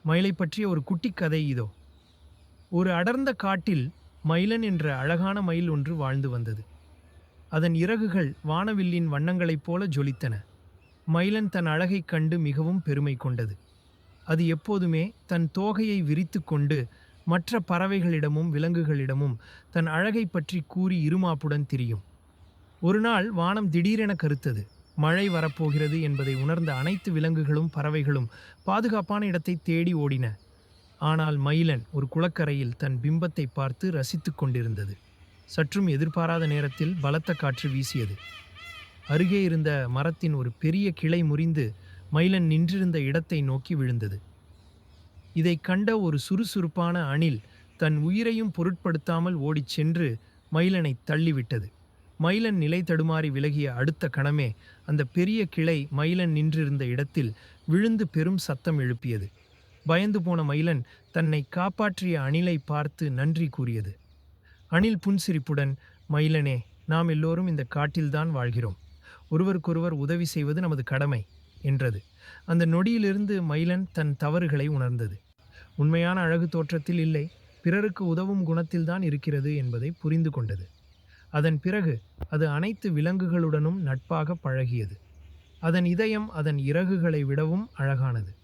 மயிலை பற்றிய ஒரு குட்டி கதை இதோ. ஒரு அடர்ந்த காட்டில் மயிலன் என்ற அழகான மயில் ஒன்று வாழ்ந்து வந்தது. அதன் இறகுகள் வானவில்லின் வண்ணங்களைப் போல ஜொலித்தன. மயிலன் தன் அழகைக் கண்டு மிகவும் பெருமை கொண்டது. அது எப்போதுமே தன் தோகையை விரித்து கொண்டு மற்ற பறவைகளிடமும் விலங்குகளிடமும் தன் அழகை பற்றி கூறி இருமாப்புடன் திரியும். ஒரு நாள் வானம் திடீரென கருத்தது. மழை வரப்போகிறது என்பதை உணர்ந்த அனைத்து விலங்குகளும் பறவைகளும் பாதுகாப்பான இடத்தை தேடி ஓடின. ஆனால் மயிலன் ஒரு குளக்கரையில் தன் பிம்பத்தை பார்த்து ரசித்துக் கொண்டிருந்தது. சற்றும் எதிர்பாராத நேரத்தில் பலத்த காற்று வீசியது. அருகே இருந்த மரத்தின் ஒரு பெரிய கிளை முறிந்து மயிலன் நின்றிருந்த இடத்தை நோக்கி விழுந்தது. இதைக் கண்ட ஒரு சுறுசுறுப்பான அணில் தன் உயிரையும் பொருட்படுத்தாமல் ஓடிச் சென்று மயிலனை தள்ளிவிட்டது. மயிலன் நிலை தடுமாறி விலகிய அடுத்த கணமே அந்த பெரிய கிளை மயிலன் நின்றிருந்த இடத்தில் விழுந்து பெரும் சத்தம் எழுப்பியது. பயந்து போன மயிலன் தன்னை காப்பாற்றிய அணிலை பார்த்து நன்றி கூறியது. அணில் புன்சிரிப்புடன், மயிலனே, நாம் எல்லோரும் இந்த காட்டில்தான் வாழ்கிறோம். ஒருவருக்கொருவர் உதவி செய்வது நமது கடமை என்றது. அந்த நொடியிலிருந்து மயிலன் தன் தவறுகளை உணர்ந்தது. உண்மையான அழகு தோற்றத்தில் இல்லை, பிறருக்கு உதவும் குணத்தில்தான் இருக்கிறது என்பதை புரிந்து கொண்டது. அதன் பிறகு அது அனைத்து விலங்குகளுடனும் நட்பாக பழகியது. அதன் இதயம் அதன் இறகுகளை விடவும் அழகானது.